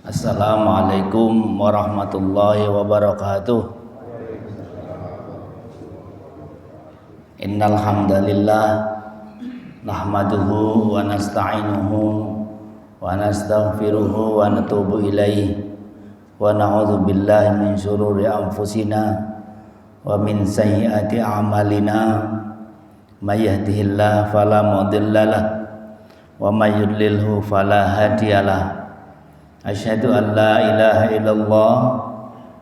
Assalamualaikum warahmatullahi wabarakatuh. Innal hamdalillah nahmaduhu wa nasta'inuhu wa nastaghfiruhu wa natubu ilaihi wa na'udzu billahi min syururi anfusina wa min sayyiati a'malina may yahdihillahu fala mudhillalah wa may yudlilhu fala hadiyalah. Asyhadu an la ilaha illallah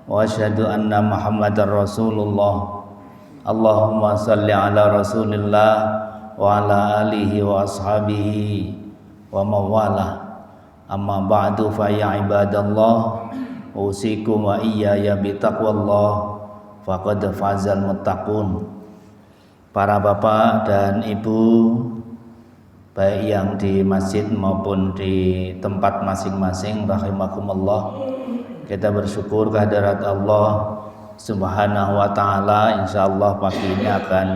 wa asyhadu anna Muhammadar Rasulullah. Allahumma salli ala Rasulillah wa ala alihi wa ashabihi wa mawalah. Amma ba'du fa ya ibadallah, usikum wa iyaya bitaqwallah, faqad fazal muttaqun. Para bapak dan ibu, baik yang di masjid maupun di tempat masing-masing, rahimakumullah, kita bersyukur kehadirat Allah Subhanahu wa ta'ala. Insyaallah pagi ini akan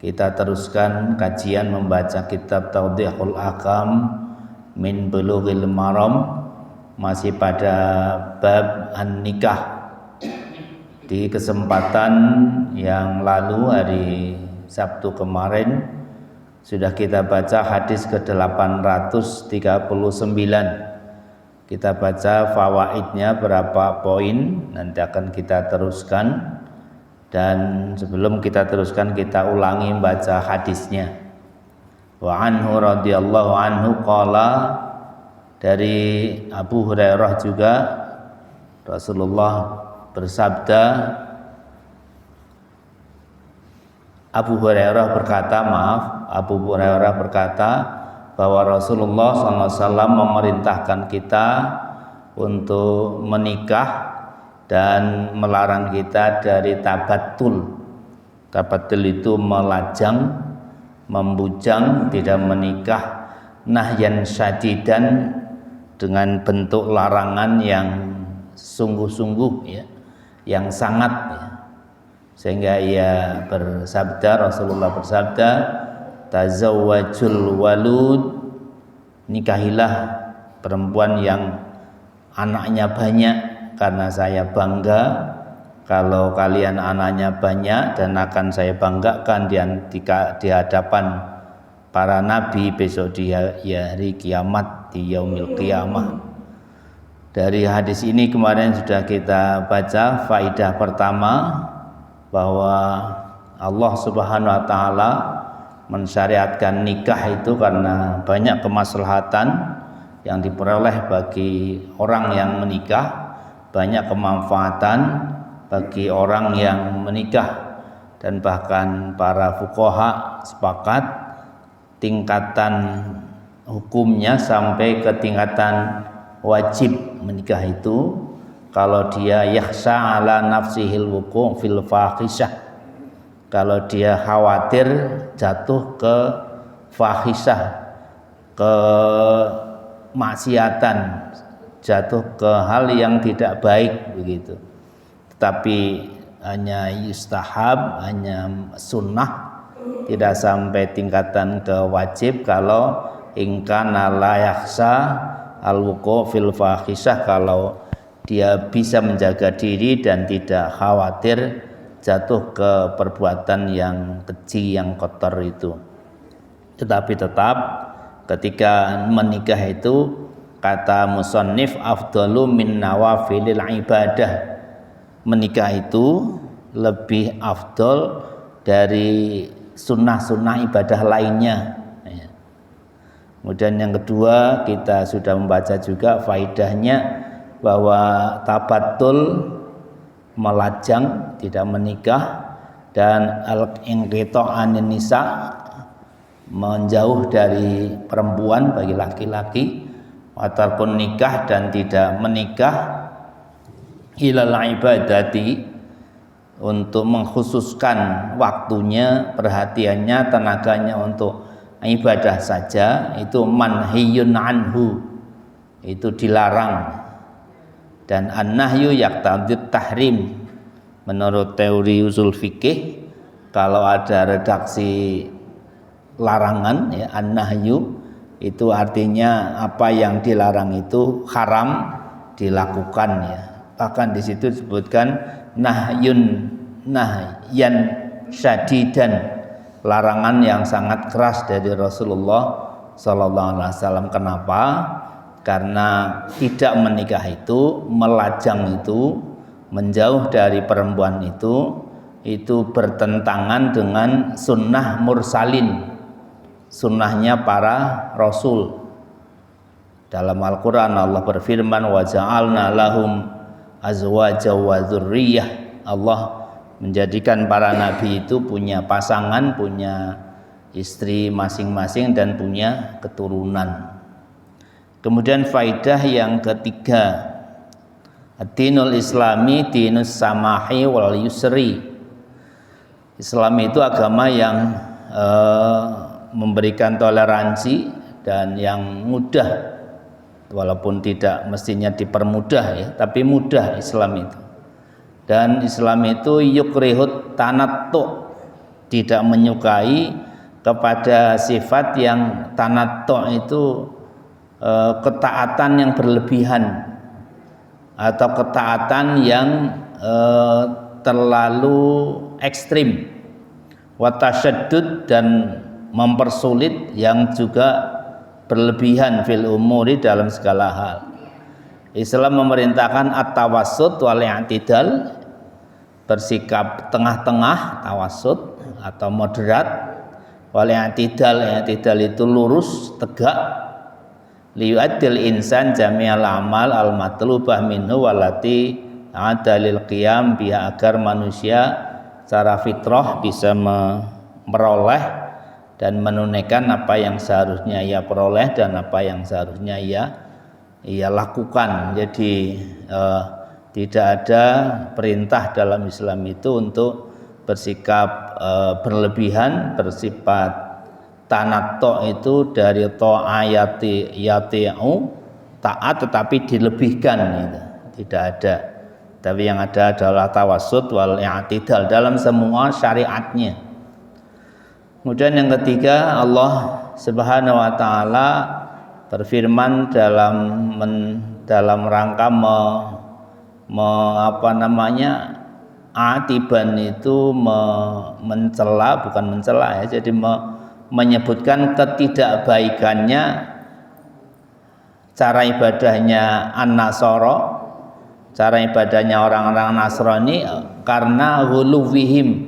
kita teruskan kajian membaca kitab Tawdihul Ahkam min Bulughil Maram, masih pada bab an-nikah. Di kesempatan yang lalu, hari Sabtu kemarin, sudah kita baca hadis ke-839. Kita baca fawaidnya berapa poin, nanti akan kita teruskan. Dan sebelum kita teruskan, kita ulangi baca hadisnya. Wa anhu radhiyallahu anhu qala, dari Abu Hurairah juga Rasulullah bersabda, Abu Hurairah berkata bahwa Rasulullah SAW memerintahkan kita untuk menikah dan melarang kita dari tabattul. Tabattul itu melajang, membujang, tidak menikah, nahyan syadidan, dengan bentuk larangan yang sungguh-sungguh, ya, yang sangat, ya. Sehingga ia bersabda, Rasulullah bersabda, tazawwajul walud, nikahilah perempuan yang anaknya banyak, karena saya bangga kalau kalian anaknya banyak, dan akan saya banggakan di hadapan para nabi besok di hari kiamat, di yaumil qiyamah. Dari hadis ini kemarin sudah kita baca faidah pertama, bahwa Allah Subhanahu wa ta'ala mensyariatkan nikah itu karena banyak kemaslahatan yang diperoleh bagi orang yang menikah, banyak kemanfaatan bagi orang yang menikah. Dan bahkan para fuqaha sepakat tingkatan hukumnya sampai ke tingkatan wajib menikah itu kalau dia yakhsha ala nafsihil wuqu' fil fahisyah, kalau dia khawatir jatuh ke fahisyah, ke maksiatan, jatuh ke hal yang tidak baik begitu. Tetapi hanya yustahab, hanya sunnah, tidak sampai tingkatan ke wajib. Kalau ingkana la yakhsha al wuqu' fil fahisyah, kalau dia bisa menjaga diri dan tidak khawatir jatuh ke perbuatan yang keji, yang kotor itu. Tetapi tetap ketika menikah itu, kata musannif, afdalu min nawafilil ibadah, menikah itu lebih afdal dari sunnah-sunnah ibadah lainnya. Kemudian yang kedua, kita sudah membaca juga faidahnya, bahwa tabattul, melajang, tidak menikah, dan al-inqita' anin nisa, menjauh dari perempuan bagi laki-laki, watarkun nikah, dan tidak menikah, ilal ibadati, untuk mengkhususkan waktunya, perhatiannya, tenaganya untuk ibadah saja, itu manhiyun anhu, itu dilarang. Dan an-nahyu yaqtadit tahrim. Menurut teori usul fikih, kalau ada redaksi larangan, ya, an-nahyu itu artinya apa yang dilarang itu haram dilakukan ya. Bahkan di situ disebutkan nahyan syadidan, larangan yang sangat keras dari Rasulullah sallallahu alaihi wasallam. Kenapa? Karena tidak menikah itu, melajang itu, menjauh dari perempuan itu bertentangan dengan sunnah mursalin, sunnahnya para rasul. Dalam Al-Quran Allah berfirman, wa ja'alna lahum azwaja wa dzurriyyah. Allah menjadikan para nabi itu punya pasangan, punya istri masing-masing dan punya keturunan. Kemudian faidah yang ketiga, ad-dinul islami dinus samahi wal yusri. Islam itu agama yang memberikan toleransi dan yang mudah, walaupun tidak mestinya dipermudah ya, tapi mudah Islam itu. Dan Islam itu yukrihut tanattu, tidak menyukai kepada sifat yang tanattu itu ketaatan yang berlebihan atau ketaatan yang terlalu ekstrim, watasyaddud dan mempersulit yang juga berlebihan fil umuri dalam segala hal. Islam memerintahkan at-tawassut wal i'tidal, bersikap tengah-tengah, tawassut atau moderat, wal i'tidal itu lurus tegak, liyu'addil insan jami'al amal al-matlubah minhu walati adalil qiyam biha, agar manusia secara fitrah bisa meroleh dan menunaikan apa yang seharusnya ia peroleh dan apa yang seharusnya ia lakukan. Jadi tidak ada perintah dalam Islam itu untuk bersikap berlebihan, bersifat tanattu itu dari yati'u, taat tetapi dilebihkan gitu. Tidak ada. Tapi yang ada adalah tawassut wal i'tidal dalam semua syariatnya. Kemudian yang ketiga, Allah Subhanahu wa taala berfirman dalam rangka atiban itu mencela, bukan mencela ya, jadi menyebutkan ketidakbaikannya cara ibadahnya an-nasara, cara ibadahnya orang-orang Nasrani, karena ghuluwihim,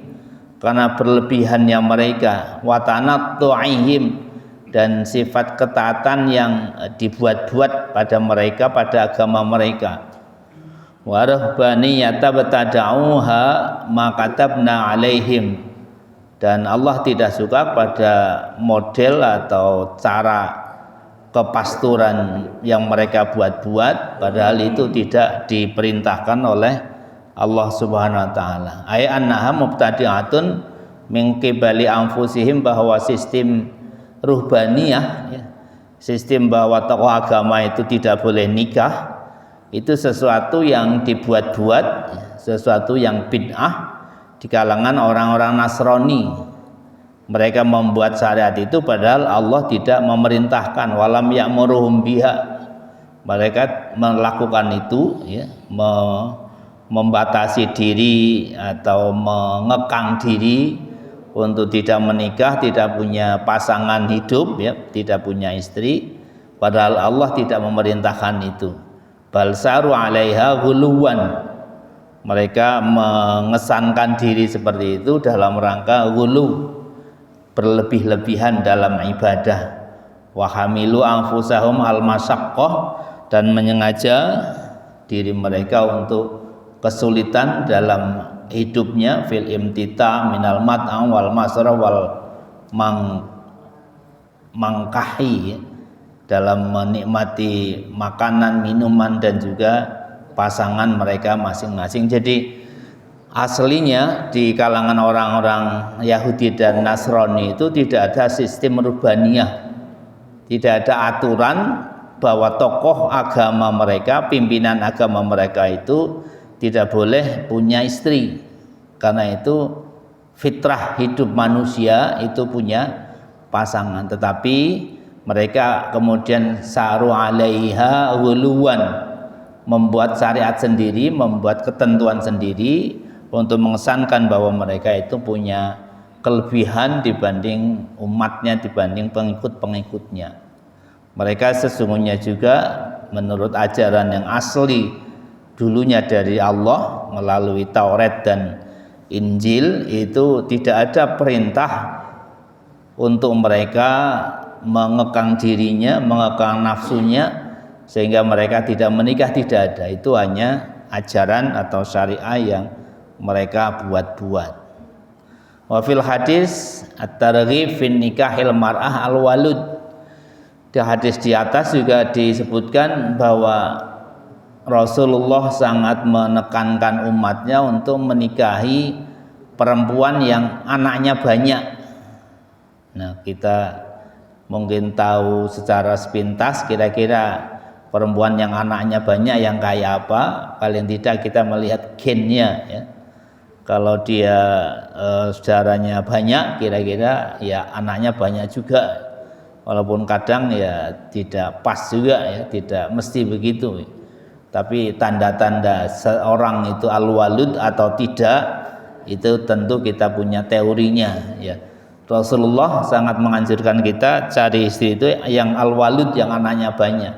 karena berlebihannya mereka, wa tanattu'ihim, dan sifat ketaatan yang dibuat-buat pada mereka, pada agama mereka. Wa rahbaniyata batada'uha ma katabna alaihim, dan Allah tidak suka pada model atau cara kepasturan yang mereka buat-buat, padahal itu tidak diperintahkan oleh Allah Subhanahu wa taala. Ay annaha mubtadi'atun min qibali anfusihim, bahwa sistem ruhbaniyah ya, sistem bahwa tokoh agama itu tidak boleh nikah, itu sesuatu yang dibuat-buat, sesuatu yang bid'ah di kalangan orang-orang Nasrani. Mereka membuat syariat itu padahal Allah tidak memerintahkan, walam ya'muruhum biha. Mereka melakukan itu ya, membatasi diri atau mengekang diri untuk tidak menikah, tidak punya pasangan hidup ya, tidak punya istri, padahal Allah tidak memerintahkan itu. Bal saru 'alaiha ghuluwan, mereka mengesankan diri seperti itu dalam rangka ghulu, berlebih-lebihan dalam ibadah. Wa hamilu anfusahum al-masyaqqah, dan menyengaja diri mereka untuk kesulitan dalam hidupnya, fil imtita minal mat'am wal masraf wal mangkahi, dalam menikmati makanan, minuman, dan juga pasangan mereka masing-masing. Jadi aslinya di kalangan orang-orang Yahudi dan Nasrani itu tidak ada sistem ruhbaniyah, tidak ada aturan bahwa tokoh agama mereka, pimpinan agama mereka itu tidak boleh punya istri, karena itu fitrah hidup manusia itu punya pasangan. Tetapi Mereka kemudian saru alaiha ghuluwan, membuat syariat sendiri, membuat ketentuan sendiri untuk mengesankan bahwa mereka itu punya kelebihan dibanding umatnya, dibanding pengikut-pengikutnya. Mereka sesungguhnya juga menurut ajaran yang asli dulunya dari Allah melalui Taurat dan Injil itu tidak ada perintah untuk mereka mengekang dirinya, mengekang nafsunya sehingga mereka tidak menikah, tidak ada. Itu hanya ajaran atau syariah yang mereka buat-buat. Wa fil hadis at-targhib fin nikahil mar'ah al-walud. Di hadis di atas juga disebutkan bahwa Rasulullah sangat menekankan umatnya untuk menikahi perempuan yang anaknya banyak. Nah, kita mungkin tahu secara sepintas kira-kira perempuan yang anaknya banyak yang kayak apa. Paling tidak kita melihat gennya ya. Kalau dia saudaranya banyak, kira-kira ya anaknya banyak juga. Walaupun kadang ya tidak pas juga ya, tidak mesti begitu. Tapi tanda-tanda seorang itu al-walud atau tidak itu tentu kita punya teorinya ya. Rasulullah sangat menganjurkan kita cari istri itu yang al-walud, yang anaknya banyak.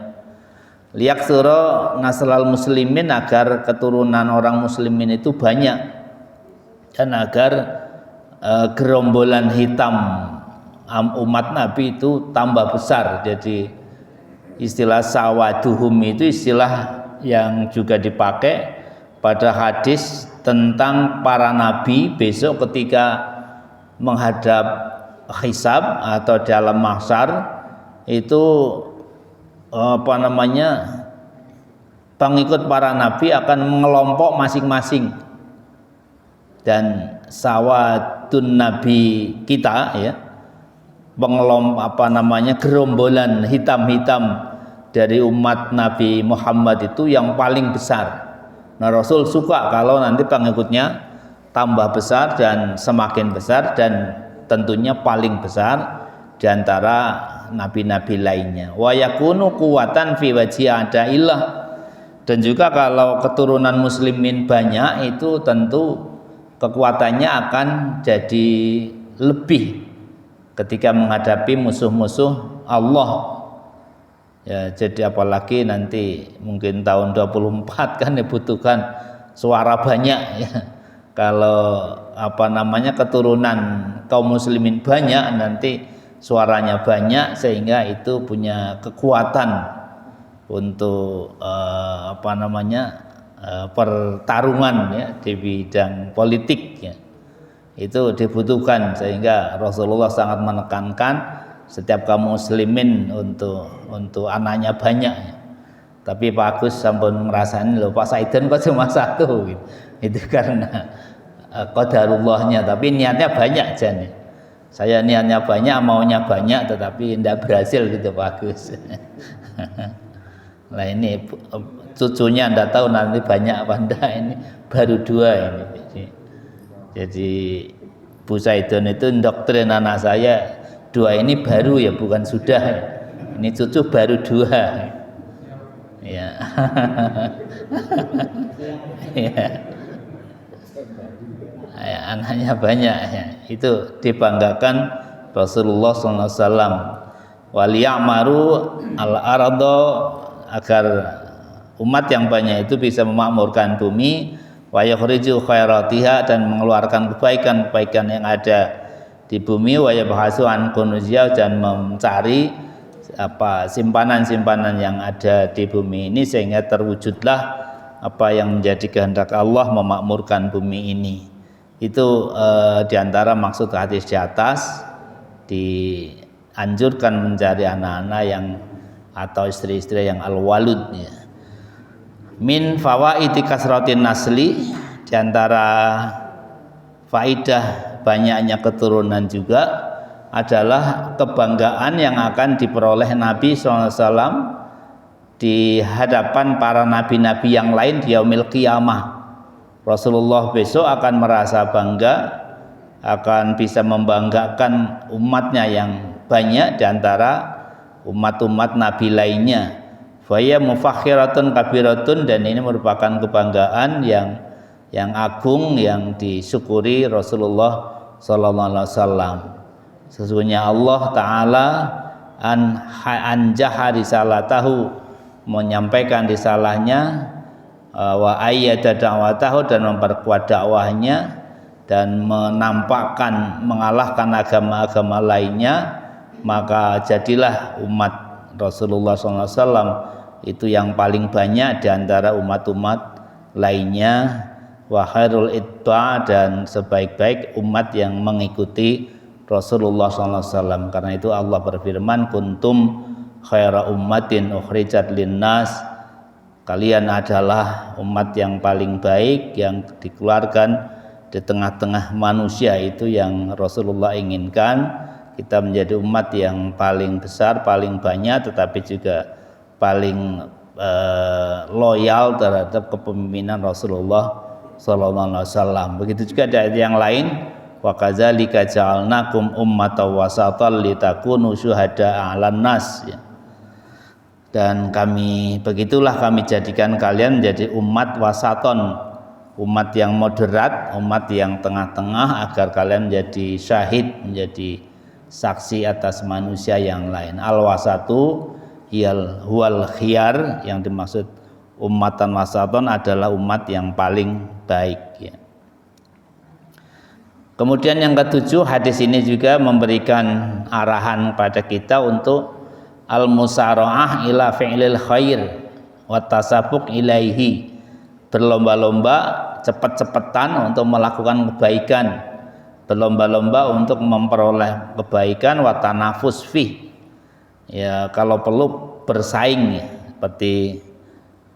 Liyaksura naslal muslimin, agar keturunan orang muslimin itu banyak dan agar gerombolan hitam umat Nabi itu tambah besar. Jadi istilah sawaduhum itu istilah yang juga dipakai pada hadis tentang para nabi besok ketika menghadap hisab atau dalam mahsyar itu pengikut para nabi akan mengelompok masing-masing, dan sawadun nabi kita ya, gerombolan hitam-hitam dari umat Nabi Muhammad itu yang paling besar. Nah, Rasul suka kalau nanti pengikutnya tambah besar dan semakin besar, dan tentunya paling besar di antara nabi-nabi lainnya. Wa yakunu quwatan fi wajhi adaillah, dan juga kalau keturunan muslimin banyak itu tentu kekuatannya akan jadi lebih ketika menghadapi musuh-musuh Allah. Ya, jadi apalagi nanti mungkin tahun 24 kan dibutuhkan suara banyak ya. Kalau keturunan kaum muslimin banyak, nanti suaranya banyak sehingga itu punya kekuatan untuk pertarungan ya di bidang politik ya. Itu dibutuhkan, sehingga Rasulullah sangat menekankan setiap kaum muslimin untuk anaknya banyak. Tapi Pak Agus sampun ngerasain lho, Pak Saiden kok cuma satu gitu. Itu karena qadarullahnya, tapi niatnya banyak jane. Saya niatnya banyak, maunya banyak, tetapi tidak berhasil gitu Pak Agus. Nah ini cucunya Anda tahu nanti banyak apa enggak, ini baru 2 ini. Jadi Bu Saidon itu doktrin anak saya 2 ini baru ya, bukan sudah. Ini cucu baru 2. Ya. Ya. Ya, anaknya banyak ya. Itu dibanggakan Rasulullah SAW. Waliya'maru al-ardo, agar umat yang banyak itu bisa memakmurkan bumi, wa yukhriju khairatiha, dan mengeluarkan kebaikan-kebaikan yang ada di bumi, wa yabhasu an kunuzia, dan mencari simpanan-simpanan yang ada di bumi ini, sehingga terwujudlah apa yang menjadi kehendak Allah, memakmurkan bumi ini. Itu diantara maksud hadis di atas, dianjurkan mencari anak-anak yang atau istri-istri yang al-walud ya. Min fawaidi kasratin nasli, diantara faidah banyaknya keturunan juga adalah kebanggaan yang akan diperoleh Nabi SAW di hadapan para nabi-nabi yang lain di yaumil qiyamah. Rasulullah besok akan merasa bangga, akan bisa membanggakan umatnya yang banyak di antara umat-umat nabi lainnya. Faya mufakhiratun kabiratun, dan ini merupakan kebanggaan yang agung yang disyukuri Rasulullah sallallahu alaihi wasallam. Sesungguhnya Allah taala anjaha risalatahu, menyampaikan risalahnya, wa ayyada da'watahu, dan memperkuat dakwahnya, dan menampakkan mengalahkan agama-agama lainnya. Maka jadilah umat Rasulullah SAW itu yang paling banyak di antara umat-umat lainnya. Wa khairul itba', dan sebaik-baik umat yang mengikuti Rasulullah SAW. Karena itu Allah berfirman, kuntum khaira ummatin ukhrijat linnas, kalian adalah umat yang paling baik yang dikeluarkan di tengah-tengah manusia. Itu yang Rasulullah inginkan, kita menjadi umat yang paling besar, paling banyak, tetapi juga paling loyal terhadap kepemimpinan Rasulullah sallallahu alaihi wasallam. Begitu juga di ayat yang lain, wa kadzalika ja'alnakum ummatan wasatan litakunu syuhada'a 'alan nas. Dan begitulah kami jadikan kalian menjadi umat wasaton, umat yang moderat, umat yang tengah-tengah, agar kalian menjadi syahid, menjadi saksi atas manusia yang lain. Al-wasatu huwal khiyar, yang dimaksud ummatan wasaton adalah umat yang paling baik, ya. Kemudian yang ketujuh, hadis ini juga memberikan arahan pada kita untuk al-musara'ah ila fi'lil khair wa tasabuq ilaihi, berlomba-lomba, cepat-cepatan untuk melakukan kebaikan, berlomba-lomba untuk memperoleh kebaikan, wa tanafus fi, ya, kalau perlu bersaing, ya. Seperti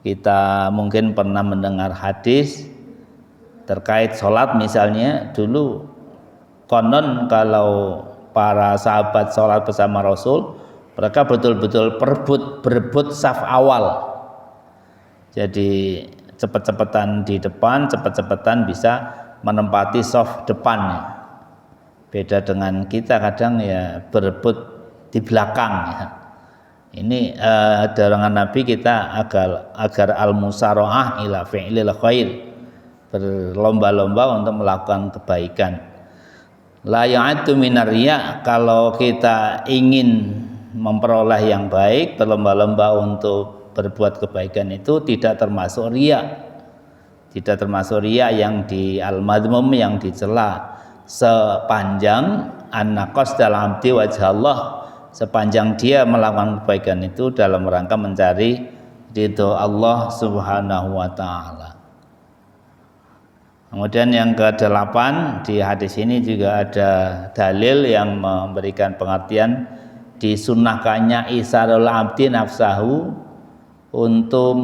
kita mungkin pernah mendengar hadis terkait sholat misalnya. Dulu konon kalau para sahabat sholat bersama Rasul, mereka betul-betul berebut saf awal. Jadi cepet-cepetan di depan, cepet-cepetan bisa menempati saf depan. Beda dengan kita kadang ya berebut di belakang, ya. Ini dorongan Nabi kita agar al-musara'ah ila fi'lil khair, berlomba-lomba untuk melakukan kebaikan. La ya'atu minar riya, kalau kita ingin memperoleh yang baik, berlomba-lomba untuk berbuat kebaikan, itu tidak termasuk riya. Tidak termasuk riya yang di al-madmum, yang dicela, sepanjang an-naqas dalam abdi wajah Allah, sepanjang dia melakukan kebaikan itu dalam rangka mencari ridho Allah subhanahu wa ta'ala. Kemudian yang ke-8, di hadis ini juga ada dalil yang memberikan pengertian disunnahkannya isarul abdi nafsahu, untuk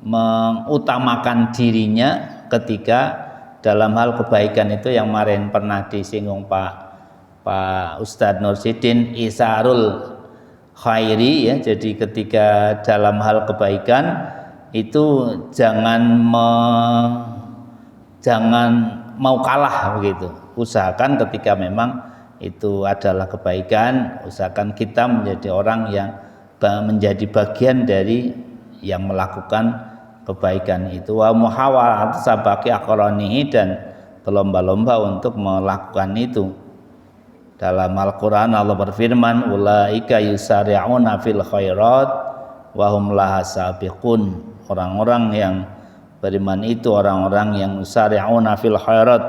mengutamakan dirinya ketika dalam hal kebaikan itu, yang kemarin pernah disinggung Pak Ustadz Nursidin, isarul khairi, ya. Jadi ketika dalam hal kebaikan itu jangan mau kalah begitu. Usahakan ketika memang itu adalah kebaikan, usahakan kita menjadi orang yang menjadi bagian dari yang melakukan kebaikan itu. Wa muhawalat sabaqi aqranihi, dan berlomba-lomba untuk melakukan itu. Dalam Al-Qur'an Allah berfirman, ulaika yusari'una fil khairat wa hum laha sabiqun. Orang-orang yang beriman itu orang-orang yang yusari'una fil khairat,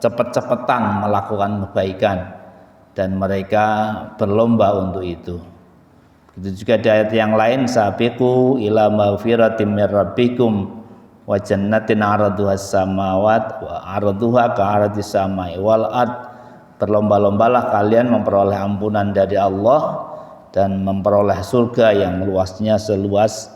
cepat-cepatan melakukan kebaikan, dan mereka berlomba untuk itu. Itu juga di ayat yang lain, sabiqu ila maghfiratin mir rabbikum wa jannatin 'arduhas samawat wa 'arduha ka'ardis samai wal ard. Berlomba-lombalah kalian memperoleh ampunan dari Allah dan memperoleh surga yang luasnya seluas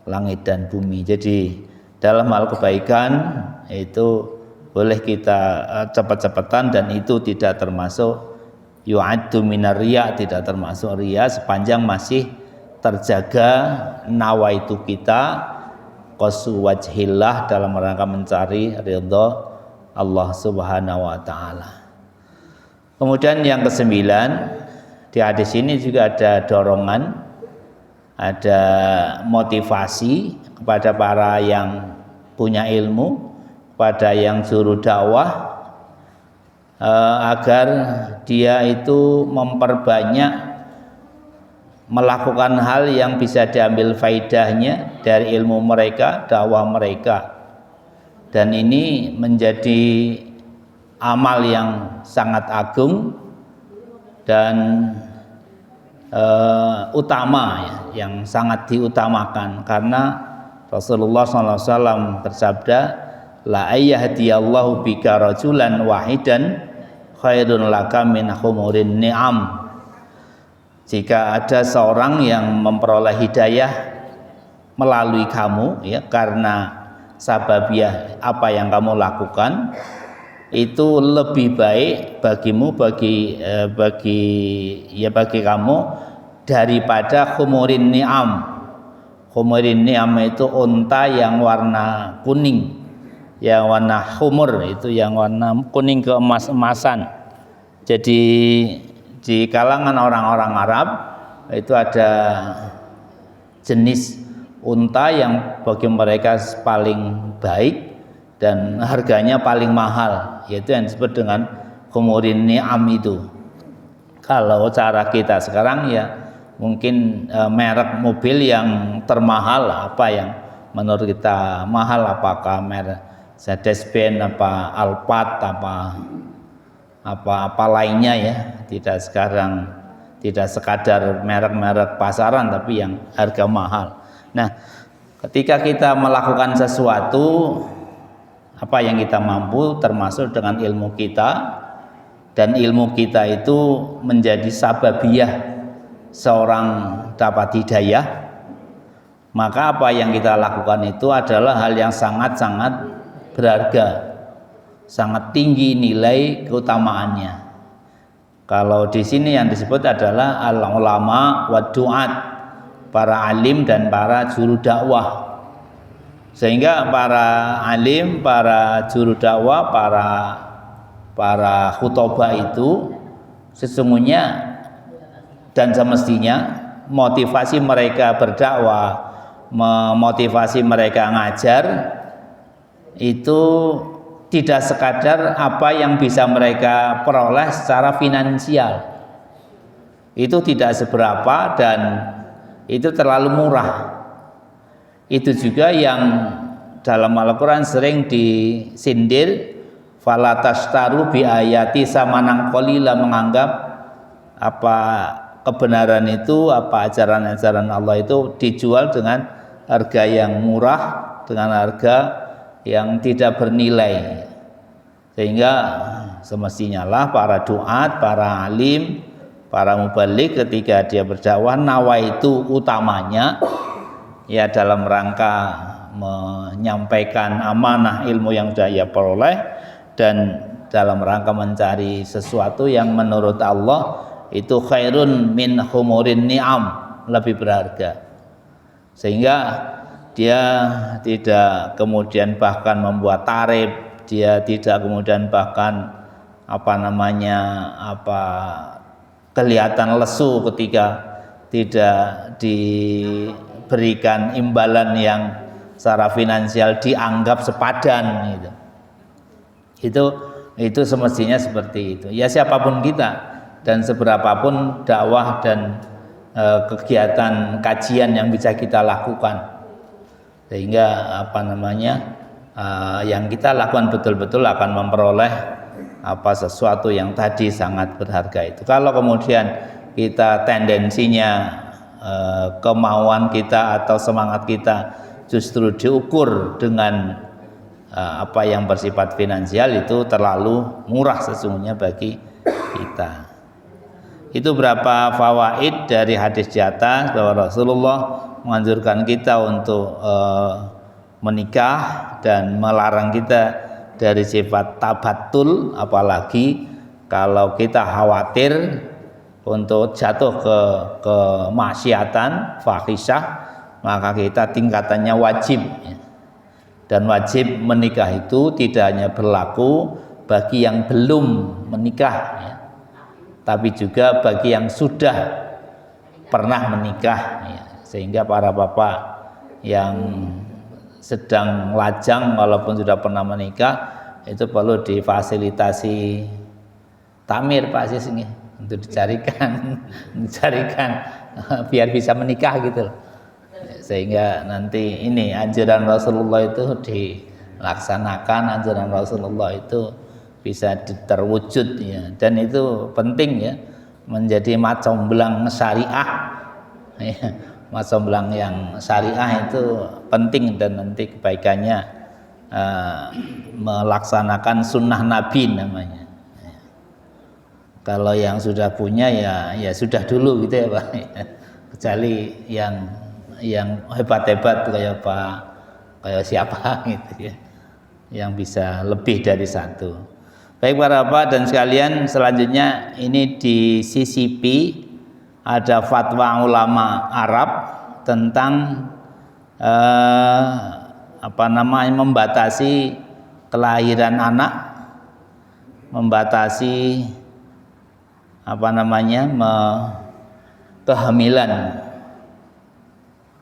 langit dan bumi. Jadi dalam hal kebaikan itu boleh kita cepat-cepatan, dan itu tidak termasuk yu'addu minar riya, tidak termasuk riya, sepanjang masih terjaga nawaitu kita qasu wajhillah, dalam rangka mencari ridha Allah subhanahu wa ta'ala. Kemudian yang ke-9, Di hadis ini juga ada dorongan, ada motivasi kepada para yang punya ilmu, pada yang juru dakwah, agar dia itu memperbanyak melakukan hal yang bisa diambil faidahnya dari ilmu mereka, dakwah mereka. Dan ini menjadi amal yang sangat agung dan utama ya, yang sangat diutamakan, karena Rasulullah SAW bersabda, la ayyahdiyallahu bika rajulan wahidan khairun laka min humurin ni'am. Jika ada seorang yang memperoleh hidayah melalui kamu ya, karena sababiah apa yang kamu lakukan, itu lebih baik bagimu, bagi kamu daripada khumurin ni'am. Khumurin ni'am itu unta yang warna kuning, yang warna khumur, itu yang warna kuning keemas-emasan. Jadi di kalangan orang-orang Arab itu ada jenis unta yang bagi mereka paling baik dan harganya paling mahal, yaitu yang disebut dengan khumurin ni'am itu. Kalau cara kita sekarang ya mungkin merek mobil yang termahal, apa yang menurut kita mahal, apakah merek Mercedes-Benz, apa Alphard, apa lainnya ya. Tidak sekadar merek-merek pasaran, tapi yang harga mahal. Nah, ketika kita melakukan sesuatu apa yang kita mampu, termasuk dengan ilmu kita, dan ilmu kita itu menjadi sababiyah seorang dapat hidayah, maka apa yang kita lakukan itu adalah hal yang sangat-sangat berharga, sangat tinggi nilai keutamaannya. Kalau di sini yang disebut adalah al-ulama wa du'at, para alim dan para juru dakwah. Sehingga para alim, para juru dakwah, para khutbah itu sesungguhnya dan semestinya motivasi mereka berdakwah, memotivasi mereka ngajar itu tidak sekadar apa yang bisa mereka peroleh secara finansial. Itu tidak seberapa dan itu terlalu murah. Itu juga yang dalam Al-Quran sering disindir, fala tashtaru bi ayati samanan qalila, menganggap apa kebenaran itu, apa ajaran-ajaran Allah itu dijual dengan harga yang murah, dengan harga yang tidak bernilai. Sehingga semestinya lah para duat, para alim, para mubalik ketika dia berdakwah, nawa itu utamanya ya dalam rangka menyampaikan amanah ilmu yang sudah ia peroleh, dan dalam rangka mencari sesuatu yang menurut Allah itu khairun min humurin ni'am, lebih berharga. Sehingga dia tidak kemudian bahkan membuat tarif, dia tidak kemudian bahkan kelihatan lesu ketika tidak diberikan imbalan yang secara finansial dianggap sepadan gitu. Itu semestinya seperti itu. Ya siapapun kita dan seberapapun dakwah dan kegiatan kajian yang bisa kita lakukan, sehingga yang kita lakukan betul-betul akan memperoleh sesuatu yang tadi sangat berharga itu. Kalau kemudian kita tendensinya kemauan kita atau semangat kita justru diukur dengan apa yang bersifat finansial, itu terlalu murah sesungguhnya bagi kita. Itu berapa fawaid dari hadis di atas, bahwa Rasulullah menganjurkan kita untuk menikah dan melarang kita dari sifat tabatul, apalagi kalau kita khawatir untuk jatuh ke maksiatan fahisyah, maka kita tingkatannya wajib. Dan wajib menikah itu tidak hanya berlaku bagi yang belum menikah, tapi juga bagi yang sudah pernah menikah ya. Sehingga para bapak yang sedang lajang walaupun sudah pernah menikah itu perlu difasilitasi tamir Pak Aziz ini untuk dicarikan biar bisa menikah gitu loh. Sehingga nanti ini anjuran Rasulullah itu dilaksanakan, anjuran Rasulullah itu bisa terwujud ya, dan itu penting ya, menjadi macomblang syariah ya. Macomblang yang syariah itu penting, dan nanti kebaikannya melaksanakan sunnah Nabi namanya ya. Kalau yang sudah punya ya sudah dulu gitu ya Pak ya. Kecuali yang hebat-hebat kayak siapa gitu ya, yang bisa lebih dari satu. Baik para bapak dan sekalian, selanjutnya ini di CCP ada fatwa ulama Arab tentang membatasi kelahiran anak, membatasi kehamilan.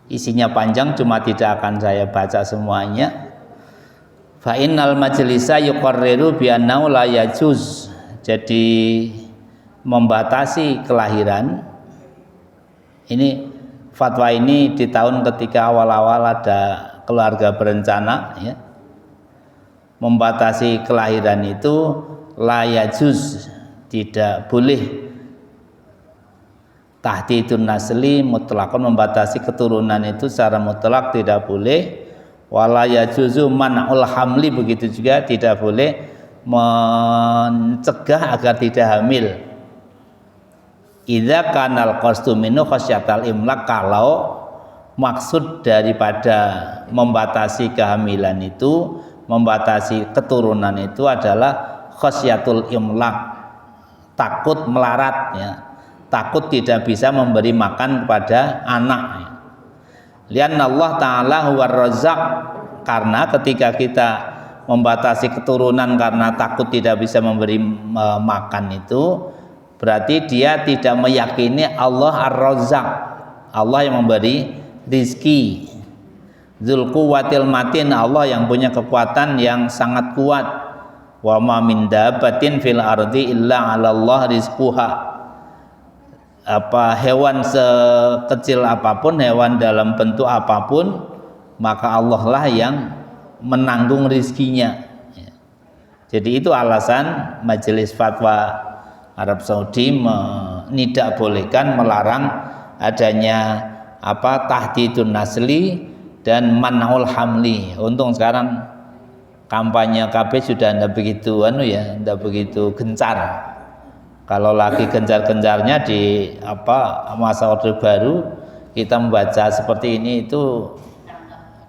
Isinya panjang, cuma tidak akan saya baca semuanya. Fa innal majlisa yuqarriru bi annahu la yajuz. Jadi membatasi kelahiran ini, fatwa ini di tahun ketika awal-awal ada keluarga berencana ya. Membatasi kelahiran itu la yajuz, tidak boleh. Tahdidun nasli mutlaqan, membatasi keturunan itu secara mutlak tidak boleh. Wala yajuzu man'ul hamli, begitu juga tidak boleh mencegah agar tidak hamil. Idza kanal qasdu minhu khasyatal imlak, kalau maksud daripada membatasi kehamilan itu, membatasi keturunan itu adalah khasyatul imlak, takut melarat ya, takut tidak bisa memberi makan kepada anak ya. Lianna Allah Ta'ala huwa razzaq, karena ketika kita membatasi keturunan karena takut tidak bisa memberi makan itu, berarti dia tidak meyakini Allah ar-razzaq, Allah yang memberi rizki. Dzul quwwatil matin, Allah yang punya kekuatan yang sangat kuat. Wa ma min dabbatin fil ardi illa 'ala Allah rizquha. Hewan sekecil apapun, hewan dalam bentuk apapun, maka Allah lah yang menanggung rizkinya ya. Jadi itu alasan Majelis Fatwa Arab Saudi tidak bolehkan, melarang adanya tahdidun nasli dan man'ul hamli. Untung sekarang kampanye KB sudah tidak begitu gencar. Kalau lagi gencar-gencarnya di masa Orde Baru, kita membaca seperti ini itu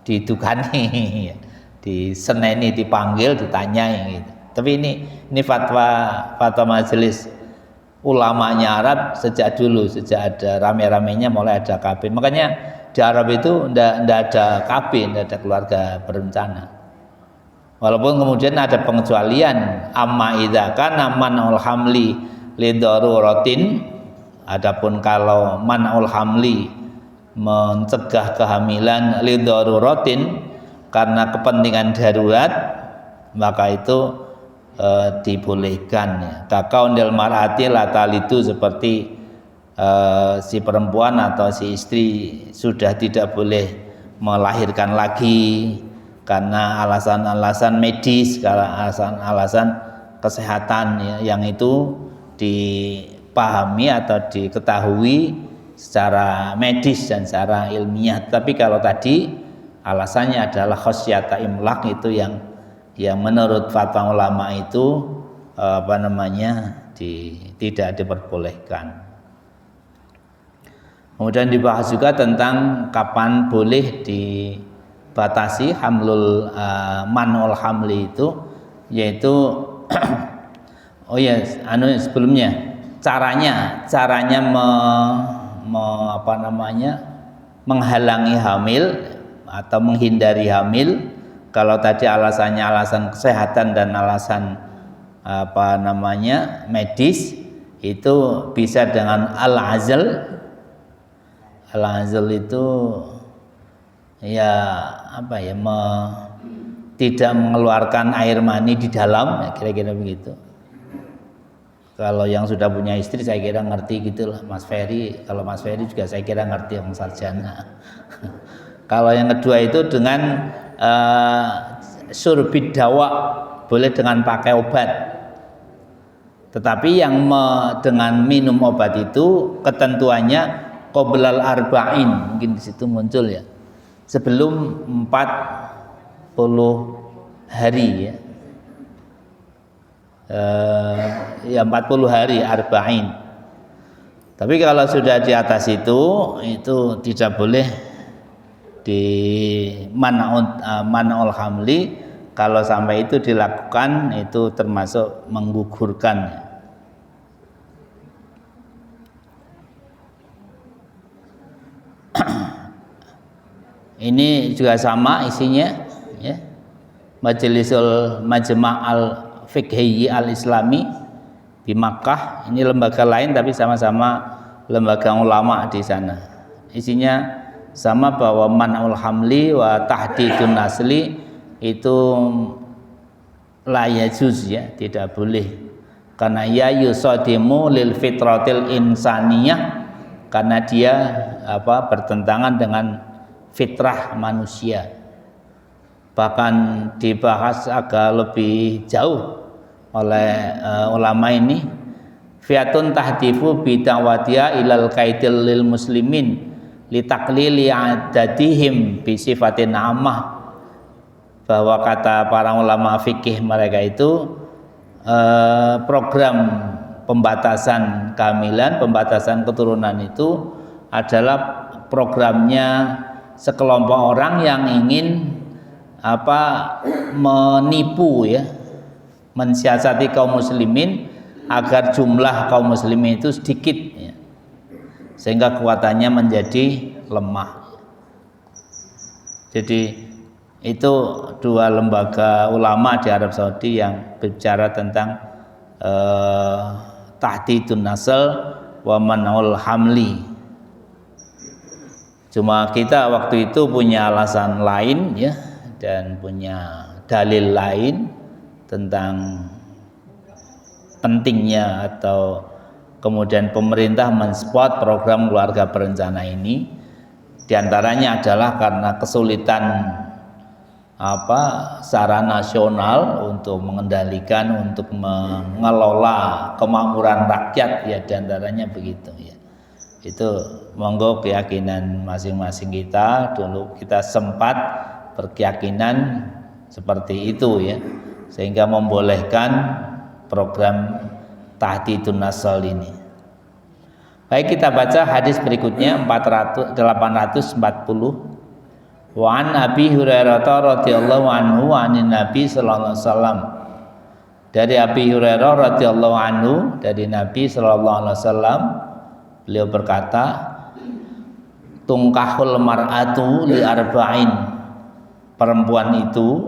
didugani, diseneni, dipanggil, ditanyai gitu. Tapi ini fatwa Majelis Ulamanya Arab sejak dulu, sejak ada rame-ramenya mulai ada KB. Makanya di Arab itu ndak ada KB, ndak ada keluarga berencana. Walaupun kemudian ada pengecualian, amma idza kana man'ul hamli lidaruratin, adapun kalau man'ul hamli, mencegah kehamilan, lidaruratin, karena kepentingan darurat, maka itu dibolehkan ya. Kakaundil mar'ati latalitu, seperti si perempuan atau si istri sudah tidak boleh melahirkan lagi karena alasan-alasan medis, karena alasan-alasan kesehatan ya, yang itu dipahami atau diketahui secara medis dan secara ilmiah. Tapi kalau tadi alasannya adalah khasyata imlak, itu yang menurut fatwa ulama itu tidak diperbolehkan. Kemudian dibahas juga tentang kapan boleh dibatasi man'ul hamli itu, yaitu sebelumnya caranya menghalangi hamil atau menghindari hamil. Kalau tadi alasannya alasan kesehatan dan alasan medis, itu bisa dengan al-azl. Al-azl itu ya apa ya, tidak mengeluarkan air mani di dalam, ya, kira-kira begitu. Kalau yang sudah punya istri saya kira ngerti gitulah, Mas Ferry. Kalau Mas Ferry juga saya kira ngerti, yang sarjana. Kalau yang kedua itu dengan surbid dawa, boleh dengan pakai obat. Tetapi yang dengan minum obat itu ketentuannya qoblal arba'in, mungkin di situ muncul ya, sebelum 40 hari ya. Ya 40 hari arba'in. Tapi kalau sudah di atas itu tidak boleh di man'ul hamli. Kalau sampai itu dilakukan itu termasuk menggugurkan. Ini juga sama isinya ya. Majlisul Majma' al-Fiqhi al-Islami di Makkah, ini lembaga lain tapi sama-sama lembaga ulama di sana. Isinya sama bahwa man'ul hamli wa tahdidun nasli itu la yajuz ya, tidak boleh. Karena ya yusadimu lil fitratil insaniyah, karena dia bertentangan dengan fitrah manusia. Bahkan dibahas agak lebih jauh oleh ulama ini, fiatun tahdifu bidawatiya ilal kaidil lil muslimin litaklili adadihim bisifatin amah, bahwa kata para ulama fikih mereka itu program pembatasan kehamilan, pembatasan keturunan itu adalah programnya sekelompok orang yang ingin menipu ya, mensiasati kaum muslimin agar jumlah kaum muslimin itu sedikit ya, sehingga kekuatannya menjadi lemah. Jadi itu dua lembaga ulama di Arab Saudi yang berbicara tentang tahdidun nasl wa man'ul hamli. Cuma kita waktu itu punya alasan lain ya, dan punya dalil lain tentang pentingnya atau kemudian pemerintah mensupport program keluarga berencana ini. Di antaranya adalah karena kesulitan secara nasional untuk mengendalikan, untuk mengelola kemakmuran rakyat ya, diantaranya begitu ya. Itu monggo keyakinan masing-masing kita. Dulu kita sempat berkeyakinan seperti itu ya, sehingga membolehkan program tahdidun nasl ini. Baik, kita baca hadis berikutnya 840. Wa an Abi Hurairah radhiyallahu anhu anin Nabi sallallahu alaihi wasallam. Dari Abi Hurairah radhiyallahu anhu, dari Nabi sallallahu alaihi wasallam, beliau berkata, tungkahul mar'atu li arba'in. Perempuan itu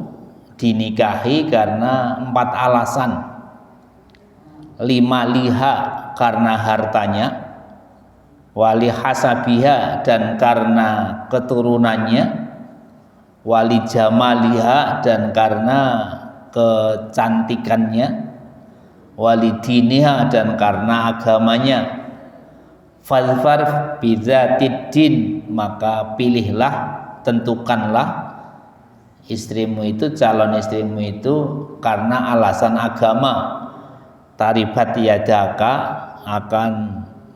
dinikahi karena 4 alasan. 5 liha, karena hartanya, wali hasabiha, dan karena keturunannya, wali jamaliha, dan karena kecantikannya, wali diniha, dan karena agamanya. Fadfar bidzatid din, maka pilihlah, tentukanlah istrimu itu, calon istrimu itu karena alasan agama. Taribat yadaka, akan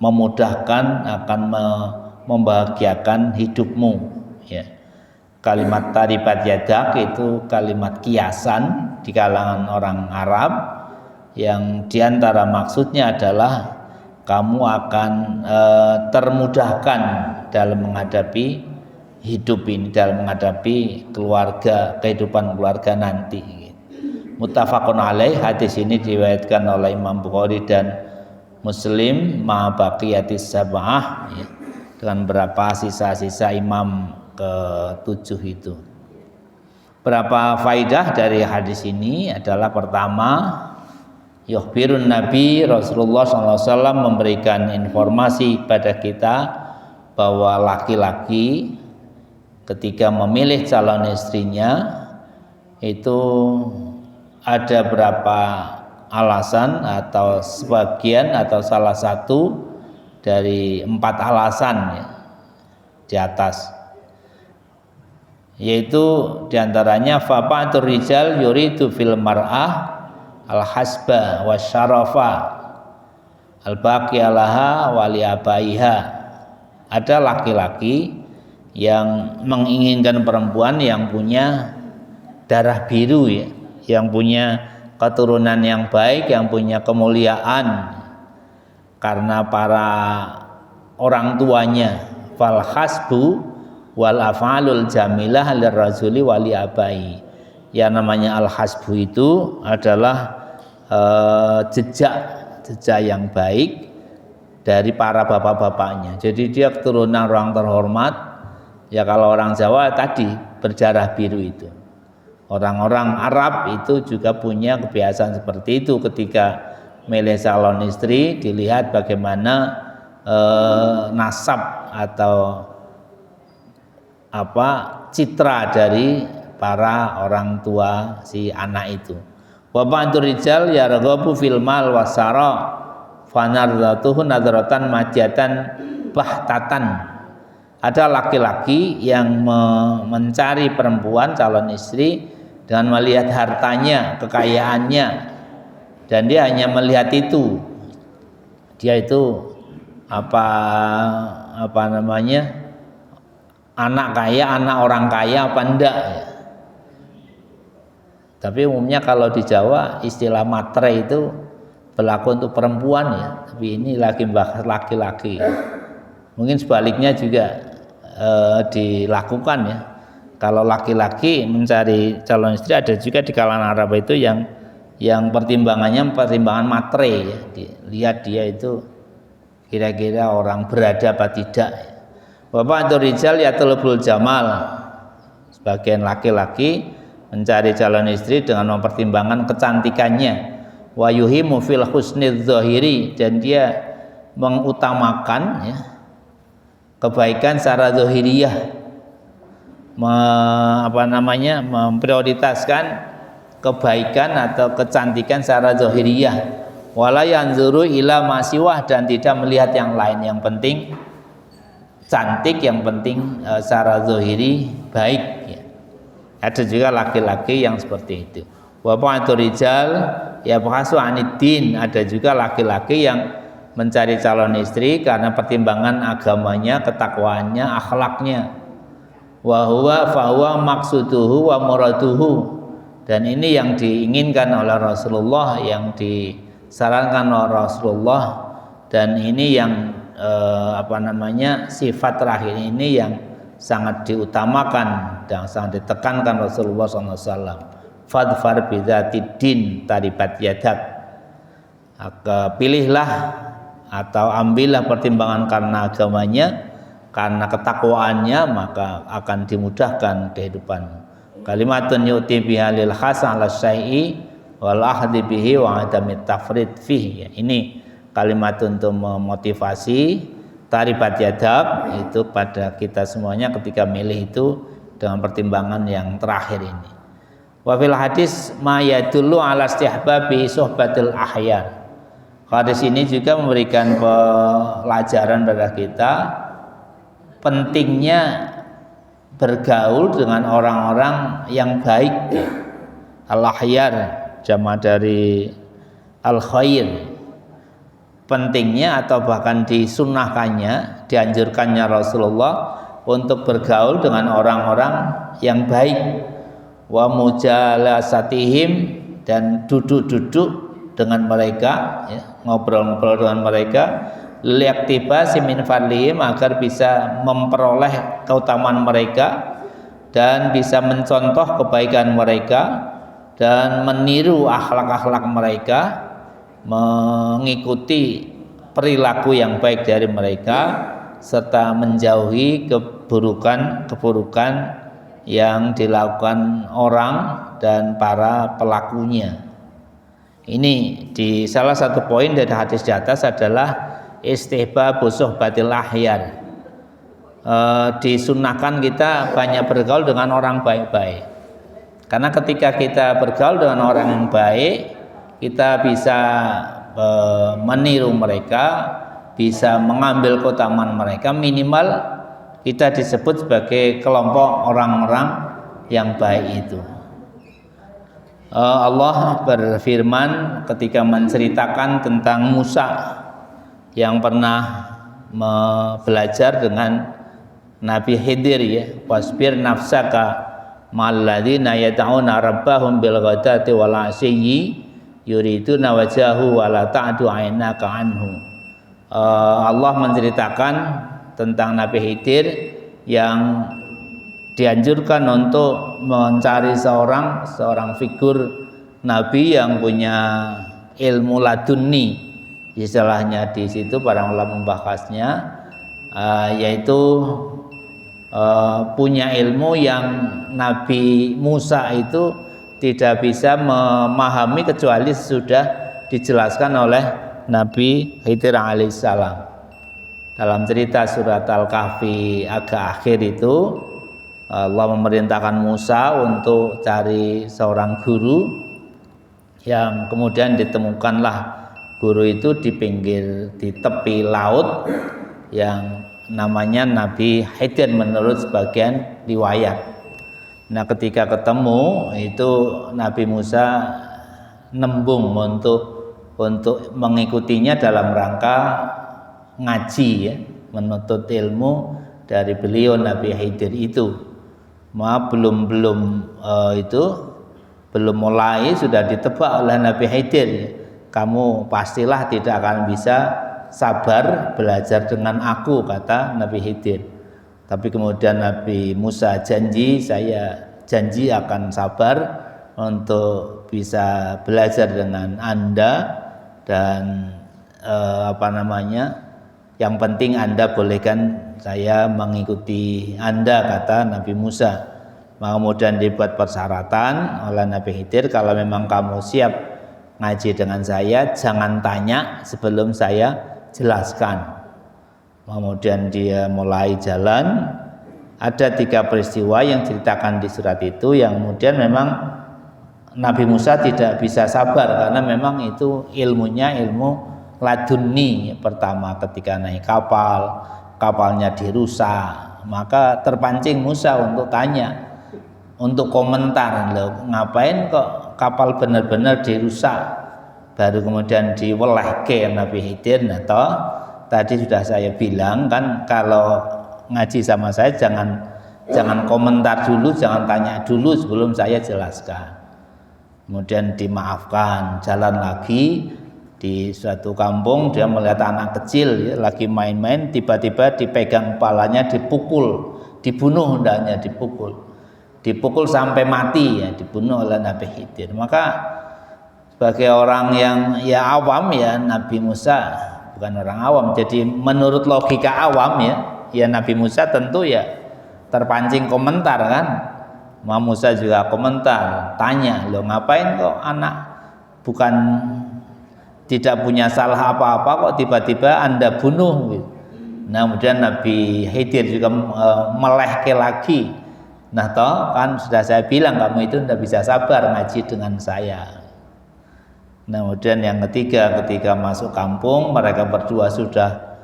memudahkan, akan membahagiakan hidupmu ya. Kalimat taribat yadak itu kalimat kiasan di kalangan orang Arab, yang diantara maksudnya adalah kamu akan termudahkan dalam menghadapi hidup ini, dalam menghadapi keluarga, kehidupan keluarga nanti. Muttafaqun alaih, hadis ini diriwayatkan oleh Imam Bukhari dan Muslim ma baqiyatis sab'ah ya, dengan berapa sisa-sisa imam ke-7 itu. Berapa faidah dari hadis ini adalah, pertama, Yukhbirun Nabi Rasulullah SAW memberikan informasi pada kita bahwa laki-laki ketika memilih calon istrinya itu ada berapa alasan atau sebagian atau salah satu dari 4 alasan ya, di atas, yaitu diantaranya fa'atur rijal yuridu fil mar'ah al-hasba wasyarafa al-baqi alaha wali abaiha. Ada laki-laki yang menginginkan perempuan yang punya darah biru ya, yang punya keturunan yang baik, yang punya kemuliaan karena para orang tuanya. Fal hasbu wal af'alul jamilah lirrajuli wali abai. Yang namanya al hasbu itu adalah jejak yang baik dari para bapak-bapaknya. Jadi dia keturunan orang terhormat. Ya kalau orang Jawa tadi berdarah biru itu. Orang-orang Arab itu juga punya kebiasaan seperti itu. Ketika milih calon istri dilihat bagaimana nasab atau citra dari para orang tua si anak itu. Wa ba'dur rijal yarghabu fil mal wasara fanardatuhu nadratan majatan bahtatan. Ada laki-laki yang mencari perempuan calon istri dengan melihat hartanya, kekayaannya, dan dia hanya melihat itu. Dia itu apa namanya, anak kaya, anak orang kaya apa enggak ya. Tapi umumnya kalau di Jawa istilah matre itu berlaku untuk perempuan ya, tapi ini lagi bahas laki-laki. Mungkin sebaliknya juga dilakukan ya. Kalau laki-laki mencari calon istri, ada juga di kalangan Arab itu yang pertimbangannya pertimbangan matre ya. Lihat dia itu kira-kira orang berada apa tidak. Bapak atau rijal ya talabul jamal. Sebagian laki-laki mencari calon istri dengan mempertimbangkan kecantikannya. Wa yuhimu fil husnidz zahiri, dan dia mengutamakan ya, kebaikan secara zahiriyah, memprioritaskan kebaikan atau kecantikan secara zahiriyah. Wala yanzuru ila masiwah, dan tidak melihat yang lain, yang penting cantik, yang penting secara zahiri baik ya. Ada juga laki-laki yang seperti itu. Wa ba'du rijal ya baqasu aniddin, ada juga laki-laki yang mencari calon istri karena pertimbangan agamanya, ketakwaannya, akhlaknya. Wa huwa maqsuduhu wa muraduhu, dan ini yang diinginkan oleh Rasulullah, yang disarankan oleh Rasulullah, dan ini yang sifat terakhir ini yang sangat diutamakan dan sangat ditekankan Rasulullah SAW. Fadfar bidzatid din taribat yadak, pilihlah atau ambillah pertimbangan karena agamanya, karena ketakwaannya, maka akan dimudahkan kehidupan. Kalimatun yu'ti biha lil hasan ala syai'i wal ahdi bihi wa adamit tafrid fihi. Ini kalimat untuk memotivasi taribat yadab itu pada kita semuanya ketika milih itu dengan pertimbangan yang terakhir ini. Wa fil hadis ma yadullu ala istihbabi suhbatil ahya. Hadis ini juga memberikan pelajaran pada kita pentingnya bergaul dengan orang-orang yang baik. Al-ahyar jama dari al-khair. Pentingnya atau bahkan disunnahkannya, dianjurkannya Rasulullah untuk bergaul dengan orang-orang yang baik. Wa mujalasatihim, dan duduk-duduk dengan mereka ya, ngobrol-ngobrol dengan mereka, liaktibasi min fadlihim, agar bisa memperoleh keutamaan mereka dan bisa mencontoh kebaikan mereka dan meniru akhlak-akhlak mereka, mengikuti perilaku yang baik dari mereka, serta menjauhi keburukan-keburukan yang dilakukan orang dan para pelakunya. Ini di salah satu poin dari hadis di atas adalah istihbabu suhbatil ahyar. Disunahkan kita banyak bergaul dengan orang baik-baik. Karena ketika kita bergaul dengan orang yang baik, kita bisa meniru mereka, bisa mengambil keutamaan mereka. Minimal kita disebut sebagai kelompok orang-orang yang baik itu. Allah berfirman ketika menceritakan tentang Musa yang pernah belajar dengan Nabi Khidir, ya, wasbir nafsaka ma'alladzina yad'una rabbahum bil ghadati wal 'ashiyyi yuriduna wajhahu wa la ta'du 'ainaka anhu. Allah menceritakan tentang Nabi Khidir yang dianjurkan untuk mencari seorang figur nabi yang punya ilmu laduni, istilahnya di situ para ulama membahasnya, yaitu punya ilmu yang Nabi Musa itu tidak bisa memahami kecuali sudah dijelaskan oleh Nabi Khidir alaihissalam. Dalam cerita surat Al-Kahfi agak akhir itu, Allah memerintahkan Musa untuk cari seorang guru, yang kemudian ditemukanlah guru itu di tepi laut yang namanya Nabi Khidir menurut sebagian riwayat. Nah, ketika ketemu itu Nabi Musa nembung untuk mengikutinya dalam rangka ngaji, ya, menuntut ilmu dari beliau Nabi Khidir itu. Belum mulai sudah ditebak oleh Nabi Khidir, kamu pastilah tidak akan bisa sabar belajar dengan aku, kata Nabi Khidir. Tapi kemudian Nabi Musa janji, saya janji akan sabar untuk bisa belajar dengan Anda, dan yang penting Anda bolehkan saya mengikuti Anda, kata Nabi Musa. Maka kemudian dibuat persyaratan oleh Nabi Khidir, kalau memang kamu siap ngaji dengan saya, jangan tanya sebelum saya jelaskan. Kemudian dia mulai jalan. Ada 3 peristiwa yang ceritakan di surat itu yang kemudian memang Nabi Musa tidak bisa sabar, karena memang itu ilmunya ilmu laduni. Pertama, ketika naik kapalnya dirusak, maka terpancing Musa untuk tanya, untuk komentar, loh, ngapain kok kapal benar-benar dirusak? Baru kemudian diwelehke Nabi Khidir. Nah, tadi sudah saya bilang kan, kalau ngaji sama saya jangan komentar dulu, jangan tanya dulu sebelum saya jelaskan. Kemudian dimaafkan, jalan lagi di suatu kampung, dia melihat anak kecil, ya, lagi main-main, tiba-tiba dipegang kepalanya, dipukul, dibunuh hendaknya, dipukul sampai mati, ya, dibunuh oleh Nabi Khidir. Maka sebagai orang yang ya awam, ya, Nabi Musa bukan orang awam, jadi menurut logika awam, ya Nabi Musa tentu ya terpancing komentar kan. Musa juga komentar, tanya, lo ngapain kok anak bukan tidak punya salah apa-apa kok tiba-tiba Anda bunuh. Nah, kemudian Nabi Khidir juga melehke lagi. Nah, kan sudah saya bilang kamu itu tidak bisa sabar ngaji dengan saya. Nah, kemudian yang ketiga, ketika masuk kampung, mereka berdua sudah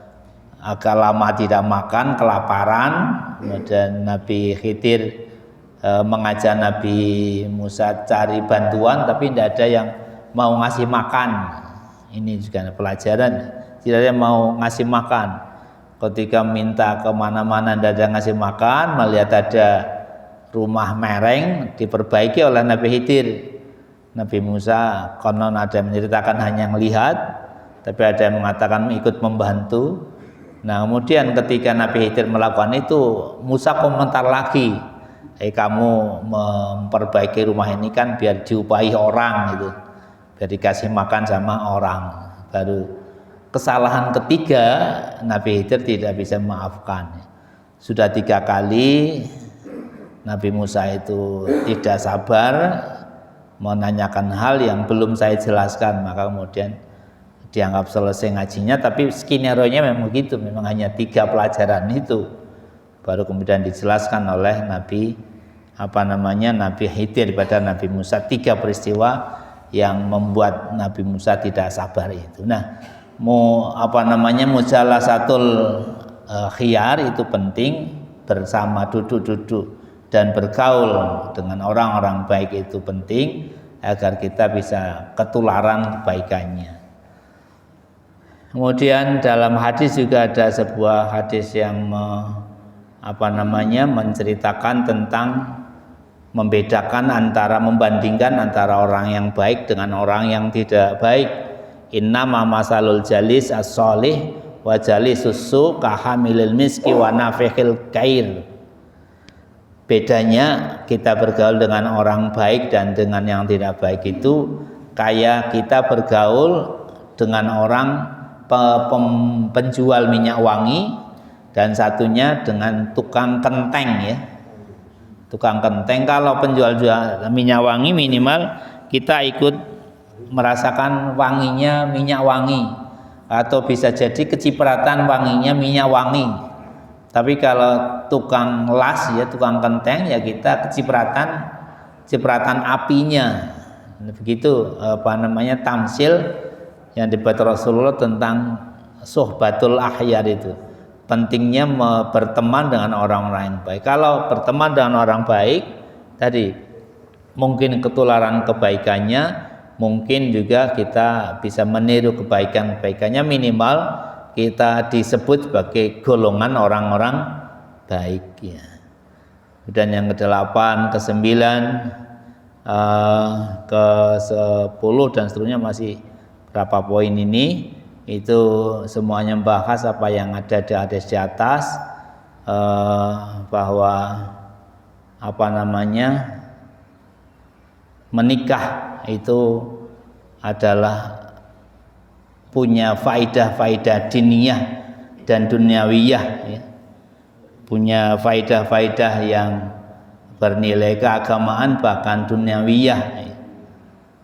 agak lama tidak makan, kelaparan. Kemudian Nabi Khidir mengajak Nabi Musa cari bantuan, tapi tidak ada yang mau ngasih makan. Ini juga pelajaran, tidak ada yang mau ngasih makan. Ketika minta kemana-mana tidak ada yang ngasih makan, melihat ada rumah mereng diperbaiki oleh Nabi Khidir. Nabi Musa konon ada yang menceritakan hanya melihat, tapi ada yang mengatakan ikut membantu. Nah, kemudian ketika Nabi Khidir melakukan itu, Musa komentar lagi, kamu memperbaiki rumah ini kan biar diupahi orang gitu, biar dikasih makan sama orang. Baru kesalahan ketiga Nabi Khidir tidak bisa memaafkan. Sudah 3 kali Nabi Musa itu tidak sabar menanyakan hal yang belum saya jelaskan, maka kemudian dianggap selesai ngajinya. Tapi skenario-nya memang begitu, memang hanya 3 pelajaran itu baru kemudian dijelaskan oleh Nabi Nabi Khidir pada Nabi Musa, 3 peristiwa yang membuat Nabi Musa tidak sabar itu. Nah, mujalasatul khiyar itu penting, bersama duduk-duduk dan bergaul dengan orang-orang baik itu penting agar kita bisa ketularan kebaikannya. Kemudian dalam hadis juga ada sebuah hadis yang menceritakan tentang membandingkan antara orang yang baik dengan orang yang tidak baik. Innama masalul jalis as-sholih wa jalisus su kahamilil miski wa nafikhil kair. Bedanya kita bergaul dengan orang baik dan dengan yang tidak baik itu kayak kita bergaul dengan orang penjual minyak wangi dan satunya dengan tukang kenteng ya. Tukang kenteng, kalau penjual minyak wangi minimal kita ikut merasakan wanginya minyak wangi, atau bisa jadi kecipratan wanginya minyak wangi. Tapi kalau tukang las ya, tukang kenteng ya, kita cipratan apinya. Begitu tamsil yang dibuat Rasulullah tentang suhbatul akhyar itu. Pentingnya berteman dengan orang-orang yang baik. Kalau berteman dengan orang baik tadi mungkin ketularan kebaikannya, mungkin juga kita bisa meniru kebaikannya, minimal kita disebut sebagai golongan orang-orang baik ya. Dan yang ke-8, ke-9, ke-10 dan seterusnya, masih berapa poin ini, itu semuanya membahas apa yang ada di hadis di atas, bahwa menikah itu adalah punya faidah-faidah diniyah dan duniawiyah ya. Punya faidah-faidah yang bernilai keagamaan bahkan duniawiyah ya.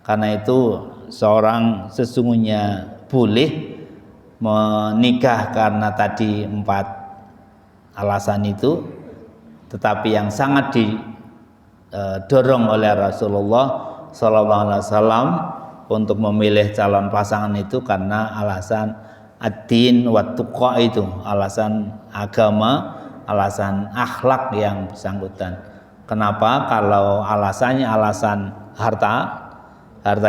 Karena itu seorang sesungguhnya boleh menikah karena tadi 4 alasan itu, tetapi yang sangat didorong oleh Rasulullah SAW untuk memilih calon pasangan itu karena alasan ad-din wa tuqa, itu alasan agama, alasan akhlak yang bersangkutan. Kenapa? Kalau alasannya alasan harta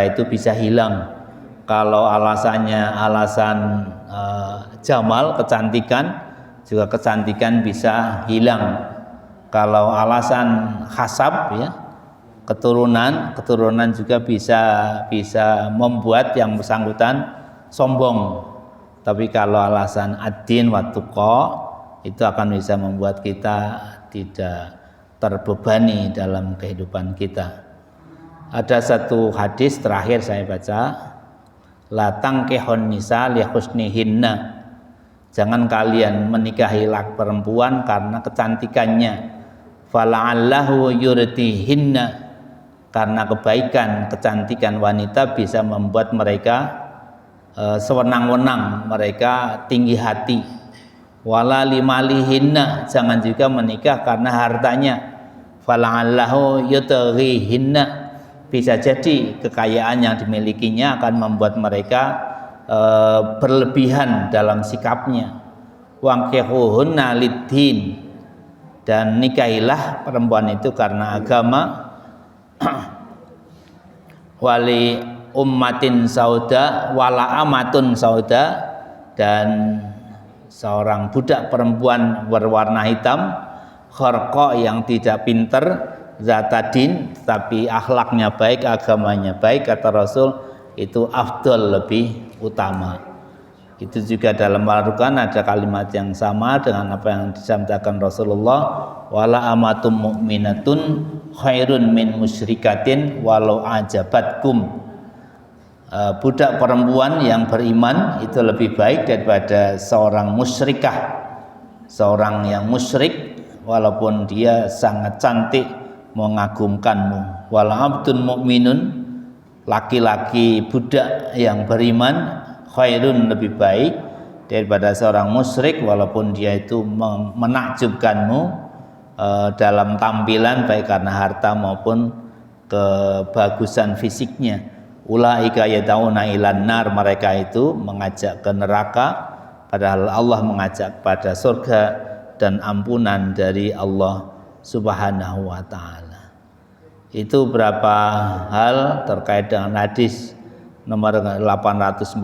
itu bisa hilang. Kalau alasannya alasan jamal, kecantikan, juga kecantikan bisa hilang. Kalau alasan hasab ya, keturunan juga bisa membuat yang bersangkutan sombong. Tapi kalau alasan ad-din wa tuqa itu akan bisa membuat kita tidak terbebani dalam kehidupan kita. Ada satu hadis terakhir saya baca, la tankihun nisa li husnihinna. Jangan kalian menikahi perempuan karena kecantikannya. Fala'allahu yurtihinna. Karena kebaikan, kecantikan wanita bisa membuat mereka sewenang-wenang, mereka tinggi hati. Wala limalihinna, jangan juga menikah karena hartanya. Fala'allahu yutghihinna, bisa jadi kekayaan yang dimilikinya akan membuat mereka berlebihan dalam sikapnya. Wankihuhunna lid-din, dan nikahilah perempuan itu karena agama. Wali ummatin sauda wala amatun sauda, dan seorang budak perempuan berwarna hitam, kharqa yang tidak pinter, zatadin tapi akhlaknya baik, agamanya baik, kata Rasul itu afdal, lebih utama. Itu juga dalam Al-Qur'an ada kalimat yang sama dengan apa yang disampaikan Rasulullah, wala amatum mu'minatun khairun min musyrikatin walau ajabatkum. Budak perempuan yang beriman itu lebih baik daripada seorang musyrikah, seorang yang musyrik walaupun dia sangat cantik mengagumkanmu. Wala abdun mu'minun, laki-laki budak yang beriman khairun, lebih baik daripada seorang musyrik walaupun dia itu menakjubkanmu dalam tampilan baik karena harta maupun kebagusan fisiknya. Ulaika yad'una ilan nar, mereka itu mengajak ke neraka padahal Allah mengajak pada surga dan ampunan dari Allah Subhanahu wa taala. Itu berapa hal terkait dengan hadis nomor 840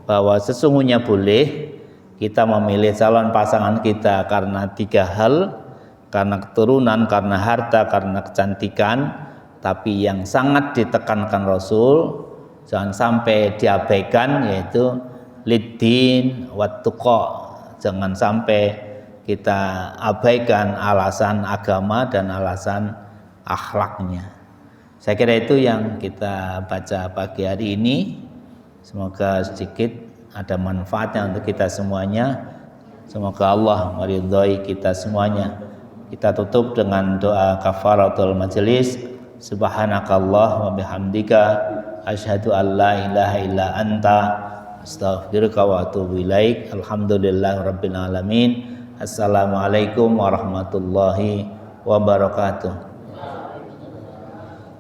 bahwa sesungguhnya boleh kita memilih calon pasangan kita karena 3 hal, karena keturunan, karena harta, karena kecantikan. Tapi yang sangat ditekankan Rasul jangan sampai diabaikan, yaitu liddin wattuqa. Jangan sampai kita abaikan alasan agama dan alasan akhlaknya. Saya kira itu yang kita baca pagi hari ini. Semoga sedikit ada manfaatnya untuk kita semuanya. Semoga Allah meridhai kita semuanya. Kita tutup dengan doa kafaratul majelis. Subhanakallah wa bihamdika asyhadu an la ilaha illa anta astaghfiruka wa atubu ilaik. Alhamdulillahirabbil alamin. Assalamualaikum warahmatullahi wabarakatuh.